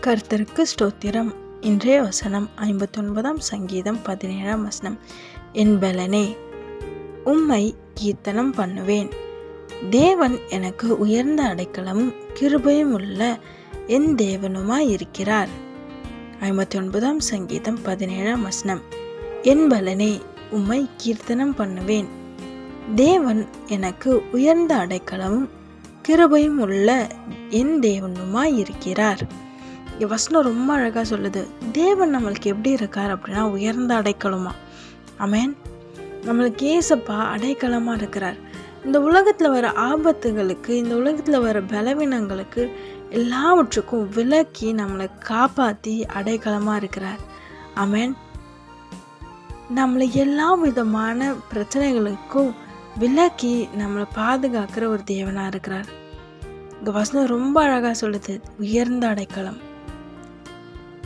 கர்த்தருக்கு ஸ்தோத்திரம். இன்றைய வசனம் 59 சங்கீதம் 17 என் பலனே, உம்மை கீர்த்தனம் பண்ணுவேன். தேவன் எனக்கு உயர்ந்த அடைக்கலமும் கிருபையும் உள்ள என் தேவனுமாய் இருக்கிறார். 59 சங்கீதம் 17 என் பலனே, உம்மை கீர்த்தனம் பண்ணுவேன். தேவன் எனக்கு உயர்ந்த அடைக்கலமும் கிருபையும் உள்ள என் தேவனுமாய் இருக்கிறார். இங்கே வசனம் ரொம்ப அழகாக சொல்லுது. தேவன் நம்மளுக்கு எப்படி இருக்கார் அப்படின்னா உயர்ந்த அடைக்கலமா. ஆமென். நம்மளுக்கு ஏசப்பா அடைக்கலமாக இருக்கிறார். இந்த உலகத்தில் வர ஆபத்துகளுக்கு, இந்த உலகத்தில் வர பலவீனங்களுக்கு எல்லாவற்றுக்கும் விலக்கி நம்மளை காப்பாற்றி அடைக்கலமாக இருக்கிறார். ஆமென். நம்மளை எல்லா விதமான பிரச்சனைகளுக்கும் விலக்கி நம்மளை பாதுகாக்கிற ஒரு தேவனாக இருக்கிறார். இந்த வசனம் ரொம்ப அழகாக சொல்லுது, உயர்ந்த அடைக்கலம்.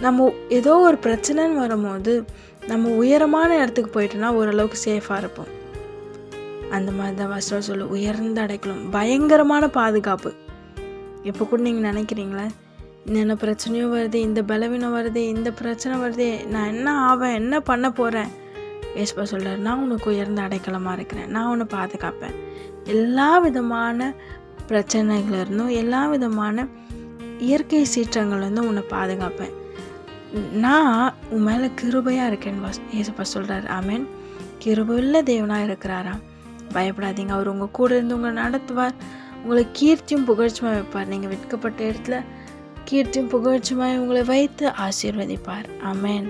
நம்ம ஏதோ ஒரு பிரச்சனைன்னு வரும்போது நம்ம உயரமான இடத்துக்கு போயிட்டோம்னா ஓரளவுக்கு சேஃபாக இருப்போம். அந்த மாதிரி தான் வசனம் சொல்லு, உயர்ந்த அடைக்கலம், பயங்கரமான பாதுகாப்பு. இப்போ கூட நீங்கள் நினைக்கிறீங்களே, என்ன பிரச்சனையும் வருது, இந்த பலவீனம் வருது, இந்த பிரச்சனை வருது, நான் என்ன ஆவேன், என்ன பண்ண போகிறேன்? ஏசப்பா சொல்கிறார், நான் உனக்கு உயர்ந்த அடைக்கலமாக இருக்கிறேன், நான் உன்னை பாதுகாப்பேன். எல்லா விதமான பிரச்சனைகள்லேருந்தும், எல்லா விதமான இயற்கை சீற்றங்கள்லேருந்தும் உன்னை பாதுகாப்பேன். நான் உன் மேலே கிருபையாக இருக்கேன்னு ஏசப்பா சொல்கிறார். ஆமென். கிருபையுள்ள தேவனாக இருக்கிறாராம். பயப்படாதீங்க, அவர் உங்கள் கூட இருந்து உங்களை நடத்துவார். உங்களை கீர்த்தியும் புகழ்ச்சியுமாக வைப்பார். நீங்கள் வெட்கப்பட்ட இடத்துல கீர்த்தியும் புகழ்ச்சியுமாக உங்களை வைத்து ஆசீர்வதிப்பார். ஆமென்.